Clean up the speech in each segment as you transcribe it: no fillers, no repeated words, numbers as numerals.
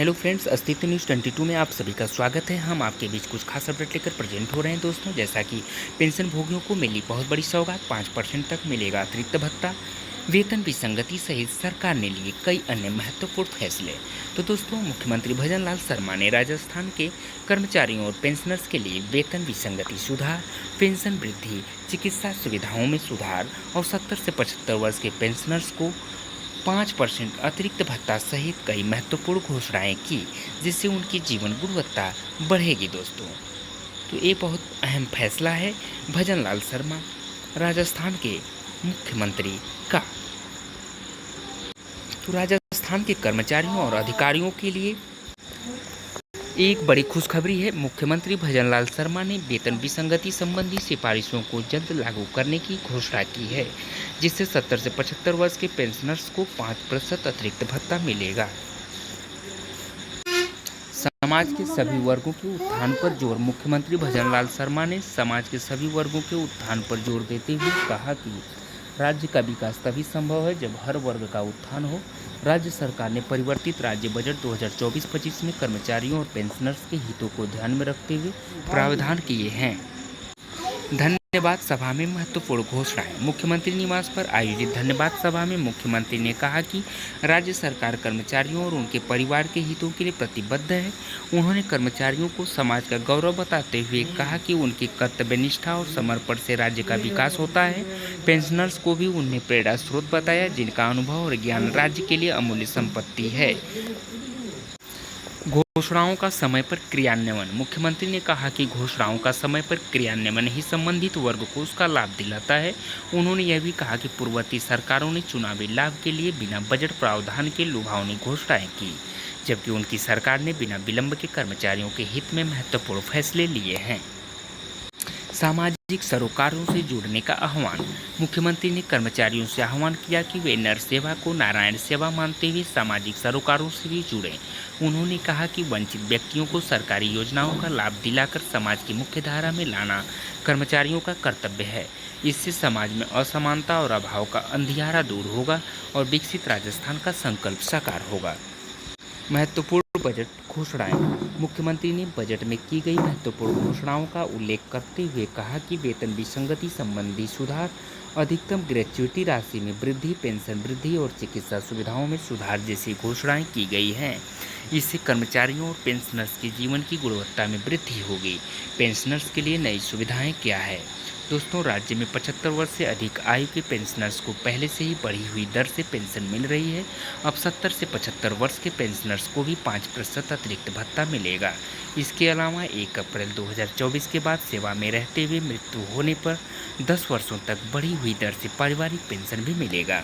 Hello friends, अस्तित्व news 22 में आप सभी का स्वागत है। हम आपके बीच कुछ खास अपडेट लेकर प्रेजेंट हो रहे हैं दोस्तों। जैसा कि पेंशन भोगियों को मिली बहुत बड़ी सौगात, 5% तक मिलेगा अतिरिक्त भत्ता, वेतन विसंगति सहित सरकार ने लिए कई अन्य महत्वपूर्ण फैसले। तो दोस्तों, मुख्यमंत्री भजनलाल शर्मा ने राजस्थान के कर्मचारियों और पेंशनर्स के लिए वेतन विसंगति सुधार, पेंशन वृद्धि, चिकित्सा सुविधाओं में सुधार और 70 से 75 वर्ष के पेंशनर्स को 5% अतिरिक्त भत्ता सहित कई महत्वपूर्ण घोषणाएं की, जिससे उनकी जीवन गुणवत्ता बढ़ेगी दोस्तों। तो ये बहुत अहम फैसला है भजनलाल शर्मा राजस्थान के मुख्यमंत्री का। तो राजस्थान के कर्मचारियों और अधिकारियों के लिए एक बड़ी खुशखबरी है। मुख्यमंत्री भजनलाल शर्मा ने वेतन विसंगति संबंधी सिफारिशों को जल्द लागू करने की घोषणा की है, जिससे 70 से 75 वर्ष के पेंशनर्स को 5% अतिरिक्त भत्ता मिलेगा। समाज के सभी वर्गों के उत्थान पर जोर। मुख्यमंत्री भजनलाल शर्मा ने समाज के सभी वर्गों के उत्थान पर जोर देते हुए कहा कि राज्य का विकास तभी संभव है जब हर वर्ग का उत्थान हो। राज्य सरकार ने परिवर्तित राज्य बजट 2024-25 में कर्मचारियों और पेंशनर्स के हितों को ध्यान में रखते हुए प्रावधान किए हैं। धन्यवाद सभा में महत्वपूर्ण घोषणाएं। मुख्यमंत्री निवास पर आयोजित धन्यवाद सभा में मुख्यमंत्री ने कहा कि राज्य सरकार कर्मचारियों और उनके परिवार के हितों के लिए प्रतिबद्ध है। उन्होंने कर्मचारियों को समाज का गौरव बताते हुए कहा कि उनकी कर्तव्यनिष्ठा और समर्पण से राज्य का विकास होता है। पेंशनर्स को भी उन्हें प्रेरणा स्रोत बताया, जिनका अनुभव और ज्ञान राज्य के लिए अमूल्य संपत्ति है। घोषणाओं का समय पर क्रियान्वयन। मुख्यमंत्री ने कहा कि घोषणाओं का समय पर क्रियान्वयन ही संबंधित वर्ग को उसका लाभ दिलाता है। उन्होंने यह भी कहा कि पूर्ववर्ती सरकारों ने चुनावी लाभ के लिए बिना बजट प्रावधान के लुभावनी घोषणाएं की, जबकि उनकी सरकार ने बिना विलंब के कर्मचारियों के हित में महत्वपूर्ण फैसले लिए हैं। सामाजिक सरोकारों से जुड़ने का आह्वान। मुख्यमंत्री ने कर्मचारियों से आह्वान किया कि वे नर सेवा को नारायण सेवा मानते हुए सामाजिक सरोकारों से भी जुड़ें। उन्होंने कहा कि वंचित व्यक्तियों को सरकारी योजनाओं का लाभ दिलाकर समाज की मुख्य धारा में लाना कर्मचारियों का कर्तव्य है। इससे समाज में असमानता और अभाव का अंधियारा दूर होगा और विकसित राजस्थान का संकल्प साकार होगा। महत्वपूर्ण बजट घोषणाएं। मुख्यमंत्री ने बजट में की गई महत्वपूर्ण घोषणाओं का उल्लेख करते हुए कहा कि वेतन विसंगति संबंधी सुधार, अधिकतम ग्रेच्युटी राशि में वृद्धि, पेंशन वृद्धि और चिकित्सा सुविधाओं में सुधार जैसी घोषणाएं की गई हैं। इससे कर्मचारियों और पेंशनर्स के जीवन की गुणवत्ता में वृद्धि होगी। पेंशनर्स के लिए नई सुविधाएं क्या है दोस्तों? राज्य में 75 वर्ष से अधिक आयु के पेंशनर्स को पहले से ही बढ़ी हुई दर से पेंशन मिल रही है। अब 70 से 75 वर्ष के पेंशनर्स को भी 5% अतिरिक्त भत्ता मिलेगा। इसके अलावा 1 अप्रैल 2024 के बाद सेवा में रहते हुए मृत्यु होने पर 10 वर्षों तक बढ़ी हुई दर से पारिवारिक पेंशन भी मिलेगा।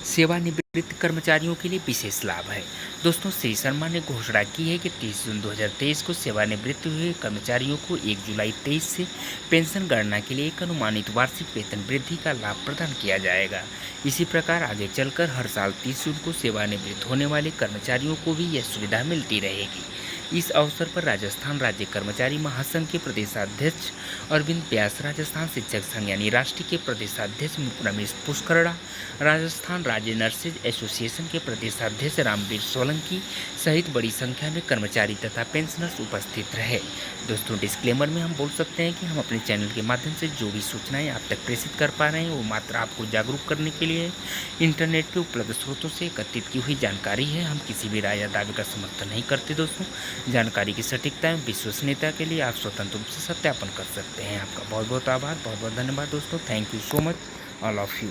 सेवानिवृत्त कर्मचारियों के लिए विशेष लाभ है। दोस्तों, श्री शर्मा ने घोषणा की है कि 30 जून 2023 को सेवानिवृत्त हुए कर्मचारियों को 1 जुलाई 23 से पेंशन गणना के लिए एक अनुमानित वार्षिक वेतन वृद्धि का लाभ प्रदान किया जाएगा। इसी प्रकार आगे चलकर हर साल 30 जून को सेवानिवृत्त होने वाले कर्मचारियों को भी यह सुविधा मिलती रहेगी। इस अवसर पर राजस्थान राज्य कर्मचारी महासंघ के प्रदेशाध्यक्ष अरविंद व्यास, राजस्थान शिक्षक संघ यानी राष्ट्रीय के प्रदेशाध्यक्ष रमेश पुष्करड़ा, राजस्थान राज्य नर्सेज एसोसिएशन के प्रदेशाध्यक्ष रामवीर सोलंकी सहित बड़ी संख्या में कर्मचारी तथा पेंशनर्स उपस्थित रहे। दोस्तों, डिस्क्लेमर में हम बोल सकते हैं कि हम अपने चैनल के माध्यम से जो भी सूचनाएं आप तक प्रेषित कर पा रहे हैं वो मात्र आपको जागरूक करने के लिए इंटरनेट पर उपलब्ध स्रोतों से एकत्रित की हुई जानकारी है। हम किसी भी राय या दावे का समर्थन नहीं करते दोस्तों। जानकारी की सटीकता एवं विश्वसनीयता के लिए आप स्वतंत्र रूप से सत्यापन कर सकते हैं। आपका बहुत बहुत आभार, बहुत बहुत धन्यवाद दोस्तों। Thank you so much all of you.